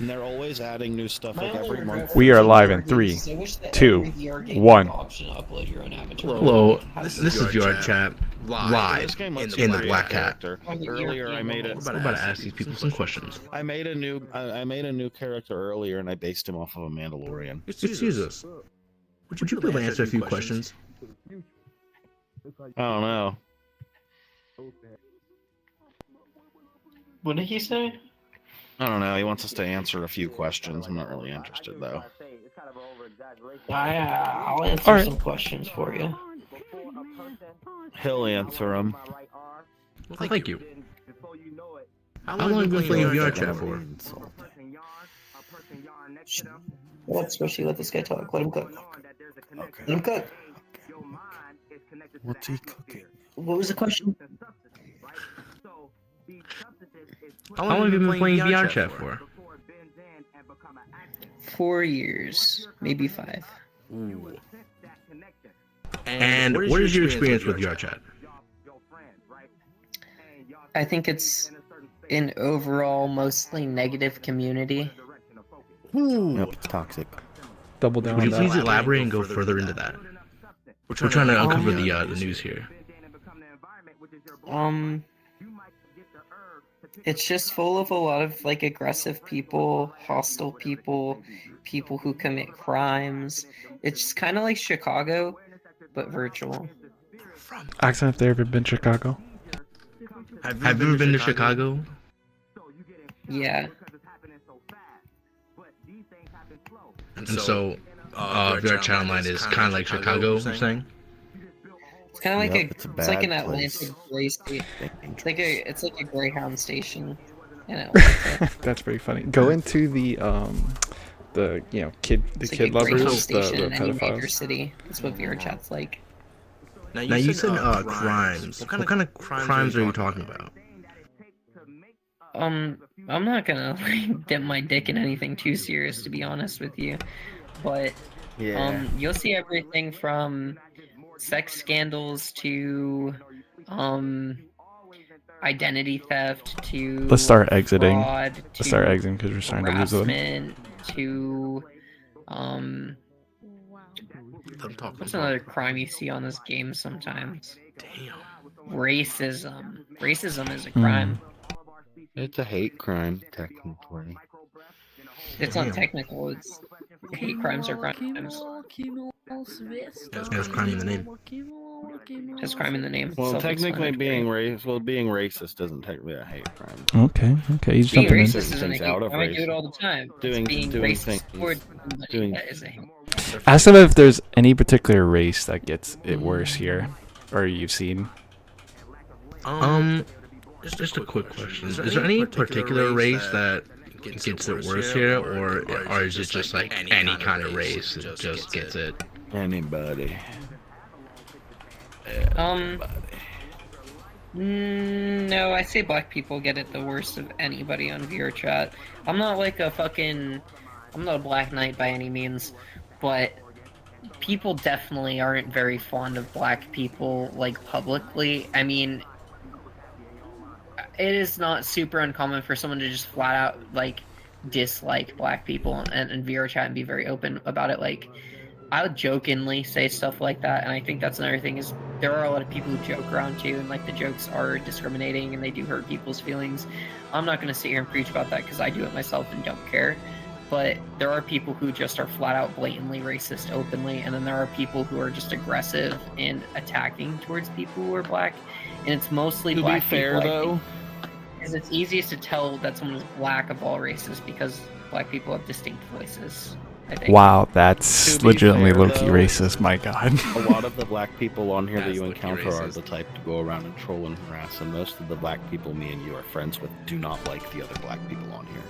And they're always adding new stuff like every month. We are live in 3, 2, 1. Hello, this is your chat live This game looks in the great Black Cat. character. Earlier, I made it. We're about to ask these people some questions. I made a new character earlier, and I based him off of a Mandalorian. It's Jesus. Would you be able to answer a few questions? I don't know. What did he say? I don't know. He wants us to answer a few questions. I'm not really interested, though. I'll answer some questions for you. He'll answer them. Well, thank you. How long have you been playing VR chat for? Let's especially let this guy talk. Let him cook. Okay. Let him cook. What's he cooking? What was the question? How long have you been playing VR chat for? 4 years, maybe 5. Ooh. And what is your experience with VR chat? I think it's an overall mostly negative community. Yep, it's toxic. Double down Would you on please that. elaborate and go further into that? We're trying to uncover the news here. It's just full of a lot of like aggressive people, hostile people, people who commit crimes. It's kind of like Chicago, but virtual. Accent, have they ever been to Chicago? Have you ever been to Chicago? Yeah. And so, VR chat online is kind of like Chicago, you're saying? It's kind of like Yep, it's like an bad Atlantic place. gray state. It's like a Greyhound station in Atlanta. That's pretty funny. Go into the kid It's like kid a Greyhound lovers, the station in any major pedophiles. city. That's what VR chat's like. Now you said crimes. What kind of crimes are you talking about? I'm not gonna like dip my dick in anything too serious, to be honest with you, but you'll see everything from sex scandals to identity theft to Let's start exiting. fraud, Let's start exiting because we're starting to lose them. harassment, to what's another crime you see on this game sometimes? Damn. Racism. Racism is a crime. It's a hate crime, technically. It's not technical. It's hate crimes are crimes. There's crime in the name. Has crime in the name. Well, technically, Self-explanatory. being racist isn't technically a hate crime. Okay, he's Being jumping in. racist isn't a Things hate out of crime. I do race. it all the time. Doing Being racist things. towards somebody, that is a hate. Ask them if there's any particular race that gets it worse here, or you've seen. Just a quick question. Is there any particular race that gets it worse here, or is it just like any kind of race that just gets it? Anybody. No, I say black people get it the worst of anybody on VR chat. I'm not a black knight by any means, but people definitely aren't very fond of black people, like, publicly. I mean, it is not super uncommon for someone to just flat out, like, dislike black people and VR chat and be very open about it. Like, I would jokingly say stuff like that, and I think that's another thing is there are a lot of people who joke around too, and like the jokes are discriminating and they do hurt people's feelings. I'm not going to sit here and preach about that because I do it myself and don't care, but there are people who just are flat out blatantly racist openly, and then there are people who are just aggressive and attacking towards people who are black, and it's mostly black people. To be fair, though, because it's easiest to tell that someone is black of all races because black people have distinct voices. Wow, that's legitimately low-key racist, my god. A lot of the black people on here that you encounter are the type to go around and troll and harass, and most of the black people me and you are friends with do not like the other black people on here.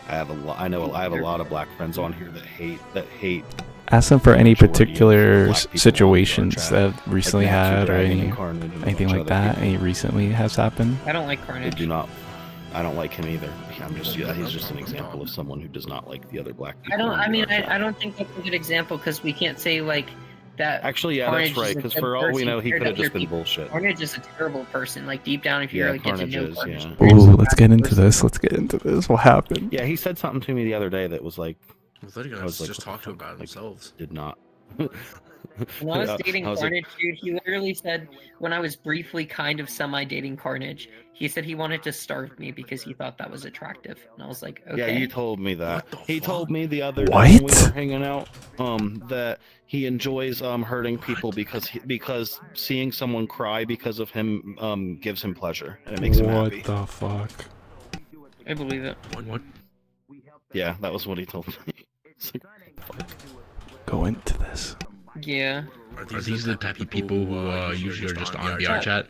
I have a lot of black friends on here that hate. Ask them for any particular situations that have recently had, or anything like that. Any recently has happened. I don't like Carnage. They do not. I don't like him either. He's just an example of someone who does not like the other black people. I don't think that's a good example because we can't say like that Actually, yeah, Carnage that's right. is a Because good for all we person know, he compared could have to just other been people. bullshit. Carnage is a terrible person. Like deep down, if you Yeah, really get to Carnage know is, Carnage, yeah. Ooh, let's get into this. Let's get into this. What happened? Yeah, he said something to me the other day that was like, I thought you I guys was like, just what the talked fuck? about Like, themselves. did not. when I was dating I was like, Carnage, dude, he literally said when I was briefly kind of semi-dating Carnage, he said he wanted to starve me because he thought that was attractive, and I was like, okay. yeah, you told me that. What the He fuck? told me the other day when we What? were hanging out, that he enjoys hurting people because seeing someone cry because of him gives him pleasure and it makes him happy. What the fuck? I believe it. What? Yeah, that was what he told me. It's like, fuck. Go into this. Yeah. Are these the type of people who usually are just on VR chat?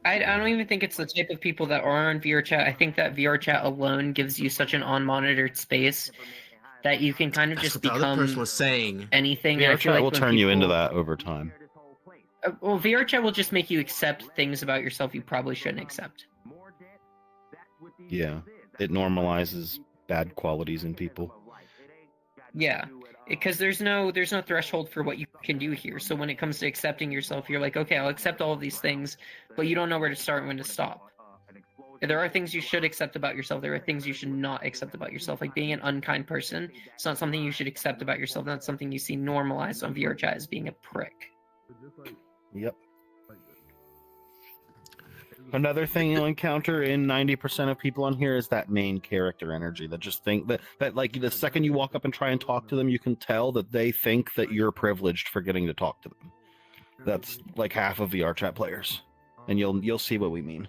I don't even think it's the type of people that are on VR chat. I think that VR chat alone gives you such an unmonitored space that you can kind of That's just what the other person become was saying. anything. And I VR feel chat like will when turn you into people- that over time. Well, VR chat will just make you accept things about yourself you probably shouldn't accept. Yeah, it normalizes bad qualities in people. Yeah, because there's no threshold for what you can do here. So when it comes to accepting yourself, you're like, okay, I'll accept all of these things, but you don't know where to start and when to stop. There are things you should accept about yourself. There are things you should not accept about yourself. Like being an unkind person, it's not something you should accept about yourself. Not something you see normalized on VR chat as being a prick. Yep. Another thing you'll encounter in 90% of people on here is that main character energy that just think that like the second you walk up and try and talk to them, you can tell that they think that you're privileged for getting to talk to them. That's like half of VR chat players, and you'll see what we mean.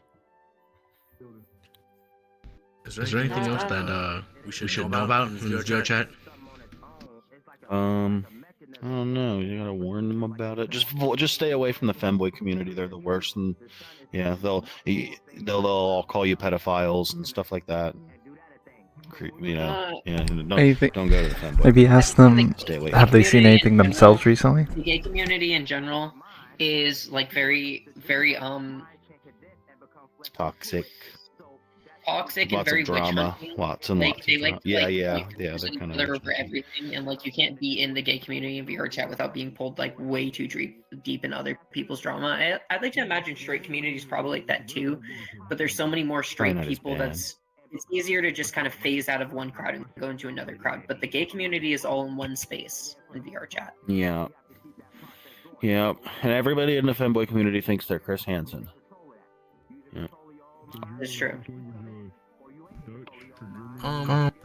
Is there anything else that we should know about in VR chat? I don't know. You gotta warn them about it. Just stay away from the femboy community. They're the worst, and yeah, they'll all call you pedophiles and stuff like that. You know, yeah. Don't go to the femboy. Maybe ask them, Stay away. have they seen anything themselves recently? The gay community in general is like very, very Toxic. toxic and Lots very of drama. witch-hunting. Lots and Like lots they of like drama. to, Yeah. choose They're kind each other of over everything, and like you can't be in the gay community in VR chat without being pulled like way too deep in other people's drama. I'd like to imagine straight community is probably like that too, but there's so many more straight not as people bad. that's it's easier to just kind of phase out of one crowd and go into another crowd. But the gay community is all in one space in VR chat. Yeah. And everybody in the femboy community thinks they're Chris Hansen. Yeah. It's true.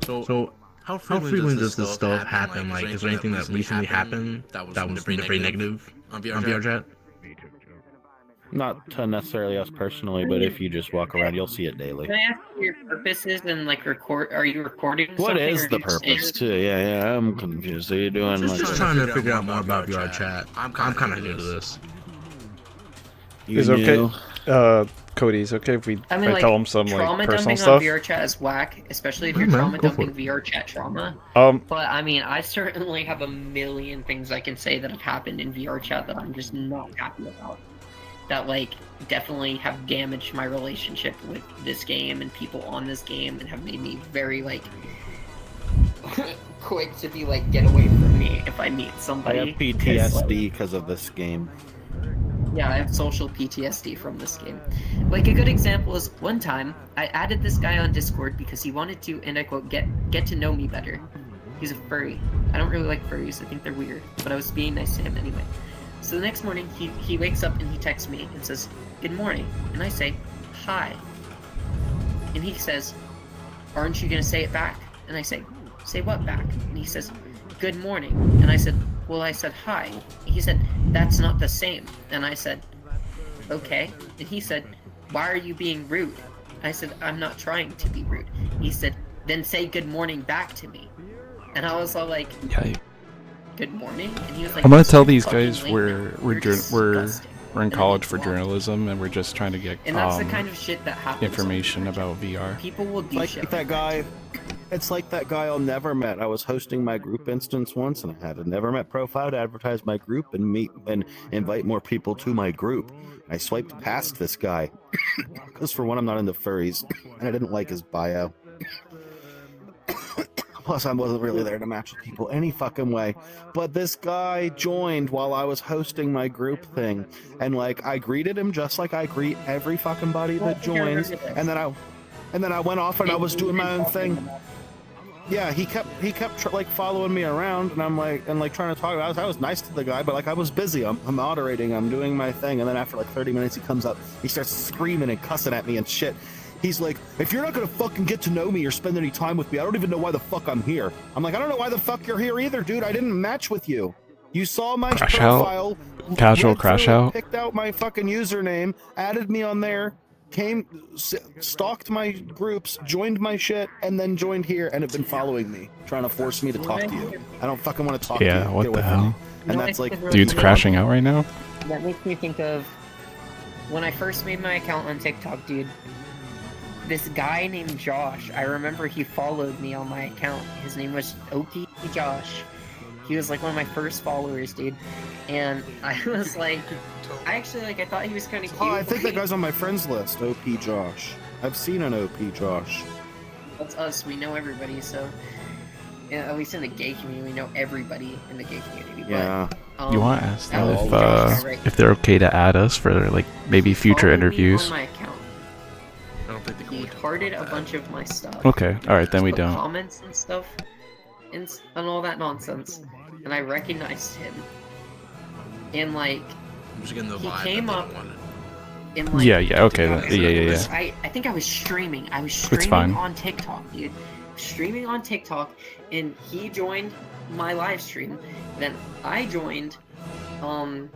So how frequently does this stuff happen? Like, is there anything that recently happened that was very negative on VR chat? Not to necessarily us personally, but if you just walk around, you'll see it daily. Can I ask what your purpose is and like record? Are you recording? What something, is or the you just- purpose too? Yeah, I'm confused. Are you doing like Just trying to figure out more about VR chat. I'm kind of new to this. you Is it new? okay? Cody, is it okay if I mean, like, tell them some trauma like personal dumping stuff? on VR chat is whack, especially if you're Yeah, man, trauma go for dumping VR chat trauma. But I mean, I certainly have a million things I can say that have happened in VR chat that I'm just not happy about. That like definitely have damaged my relationship with this game and people on this game and have made me very like quick to be like, get away from me if I meet I somebody. have 'cause, PTSD like, because of this game. yeah, I have social PTSD from this game. Like a good example is one time I added this guy on Discord because he wanted to, and I quote, get to know me better. He's a furry. I don't really like furries. I think they're weird, but I was being nice to him anyway. So the next morning he wakes up and he texts me and says, "Good morning," and I say, "Hi," and he says, "Aren't you gonna say it back?" And I say, "Say what back?" And he says, "Good morning," and I said, "Well, I said hi." And he said, "That's not the same," and I said, "Okay," and he said, "Why are you being rude?" I said, "I'm not trying to be rude." He said, "Then say good morning back to me," and I was all like, Yeah. "Good morning," and he was like, I'm gonna "That's tell these fucking guys lame. we're You're disgusting." in college for journalism and we're just trying to get And that's the kind of shit that happens. information about VR. People will do shit Like that guy. It's like that guy I'll never met. I was hosting my group instance once, and I had a never met profile to advertise my group and meet and invite more people to my group. I swiped past this guy because, for one, I'm not into furries, and I didn't like his bio. Plus, I wasn't really there to match with people any fucking way. But this guy joined while I was hosting my group thing, and like I greeted him just like I greet every fucking buddy that joins, and then I went off and I was doing my own thing. Yeah, he kept like following me around, and I'm like trying to talk. I was nice to the guy, but like I was busy. I'm moderating. I'm doing my thing, and then after like 30 minutes, he comes up. He starts screaming and cussing at me and shit. He's like, if you're not gonna fucking get to know me or spend any time with me, I don't even know why the fuck I'm here. I'm like, I don't know why the fuck you're here either, dude. I didn't match with you. You saw my profile, casual crash out, picked out my fucking username, added me on there. Stalked my groups, joined my shit, and then joined here and have been following me, trying to force me to talk to you. I don't fucking want to talk to you. Yeah, what the hell? And that's like... Dude's crashing out right now? That makes me think of when I first made my account on TikTok, dude. This guy named Josh, I remember he followed me on my account. His name was OP Josh. He was like one of my first followers, dude. And I was like... I thought he was kind of cute. Oh, I think that guy's on my friends list, OP Josh. I've seen an OP Josh. That's us. We know everybody, so... Yeah, at least in the gay community, we know everybody in the gay community. Yeah. But, you want to ask them if they're okay to add us for, like, maybe future interviews? On my account. I don't think they He hearted a bunch of my stuff. Okay, alright, then we Put don't. Comments and stuff, and all that nonsense. And I recognized him. And, like... He came up in like yeah, okay, yeah. I think I was streaming. I was streaming on TikTok, dude. Streaming on TikTok, and he joined my live stream. Then I joined an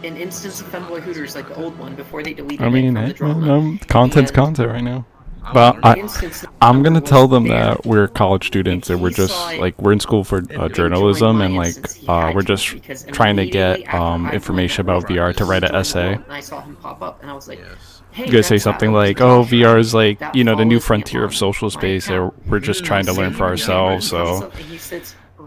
instance of Femboy Hooters, like the old one, before they deleted it from the drama. Content's content right now. But I'm gonna tell them that we're college students and we're just like we're in school for journalism and like we're just trying to get information about VR to write an essay. I saw him pop up and I was like, hey, you guys say something like, "Oh, VR is like the new frontier of social space," or we're just trying to learn for ourselves.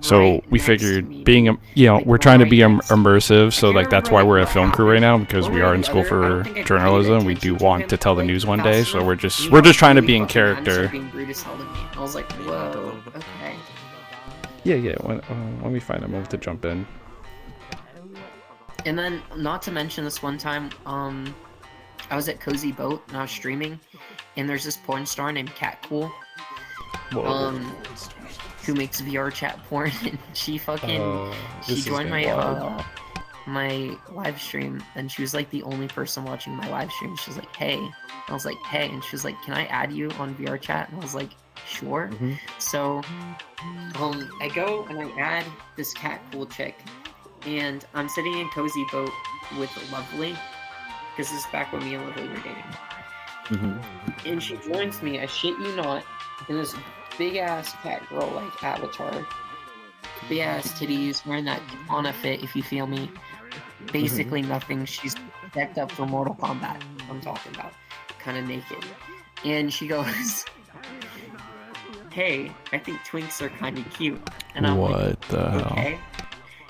So we figured being we're trying to be immersive, so like that's why we're a film crew right now, because we are in school for journalism. We do want to tell the news one day, so we're just trying to be in character. I was like, whoa, okay. Yeah. When we find a move to jump in. And then, not to mention this one time, I was at Cozy Boat and I was streaming, and there's this porn star named Catcool. Who makes VR chat porn, and she joined my my live stream, and she was like the only person watching my live stream. She was like, hey. I was like, hey, and she was like, can I add you on VR chat? And I was like, sure. So I go and I add this Catcool chick, and I'm sitting in Cozy Boat with Lovely, because this is back when me and Lovely were dating. And she joins me, I shit you not, in this big ass cat girl like avatar, big ass titties, wearing that Anna fit, if you feel me. Basically nothing. She's decked up for Mortal Kombat. I'm talking about, kind of naked. And she goes, "Hey, I think twinks are kind of cute." And I'm like, the hell? Okay.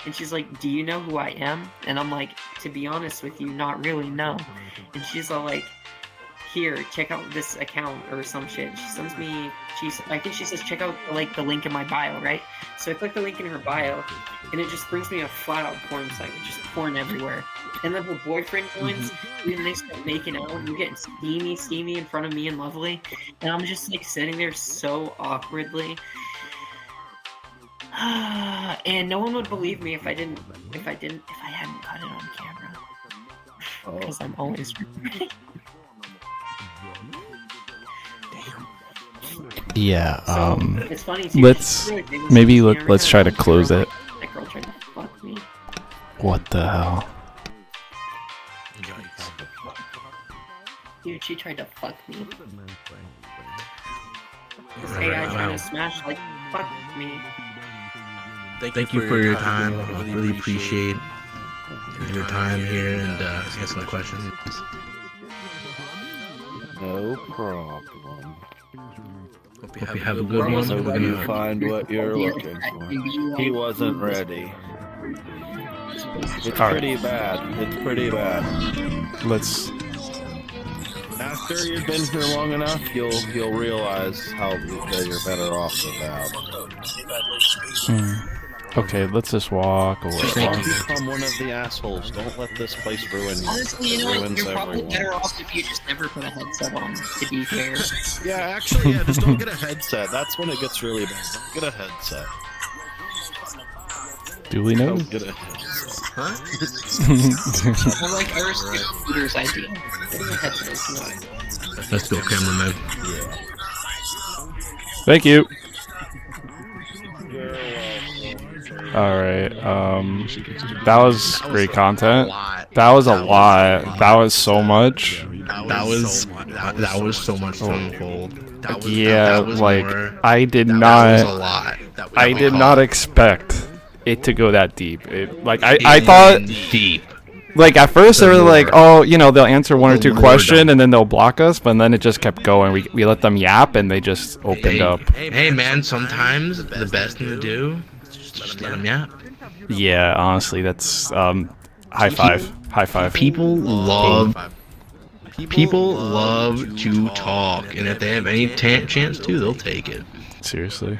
And she's like, "Do you know who I am?" And I'm like, "To be honest with you, not really, no." And she's all like, "Here, check out this account," or some shit. She sends me, I think she says, check out like the link in my bio, right? So I click the link in her bio, and it just brings me a flat out porn site, with just porn everywhere. And then her boyfriend joins, and they start making out, and we're getting steamy in front of me and Lovely. And I'm just like sitting there so awkwardly. And no one would believe me if I hadn't got it on camera. Because I'm always Yeah, it's funny too, let's try to close it. That girl tried to fuck me. What the hell? Dude, she tried to fuck me. This AI trying to smash, like, fuck me. Thank you for your time. I really appreciate your time here and answering the questions. No problem. Hope you have a good one. So you find what you're looking for. He wasn't ready. It's pretty bad. It's pretty bad. Let's After you've been here long enough, you'll realize how that you're better off without. Okay, let's just walk away. Don't become one of the assholes. Don't let this place ruin you. Honestly, you know what? Ruins You're probably everyone. better off if you just never put a headset on, to be fair. Yeah, actually, yeah, just don't get a headset. That's when it gets really bad. Don't get a headset. Duly noted. Don't get a headset. Huh? Or like Aristoteles' idea. Getting a headset is not. Let's go, cameraman. Yeah. Thank you. Alright, that was great content. That was a lot. That was so much. That was so much to unfold. Yeah, like, I did That was a not, lot. I did not expect it to go that deep. I thought, deep. like, at first they were like, oh, you know, they'll answer one or two Lord. questions and then they'll block us, but then it just kept going. We let them yap and they just opened up. Hey man, sometimes the best thing to do is just let them yap. Yeah, honestly, that's, high five. High five. People love to talk, and if they have any chance to, they'll take it. Seriously.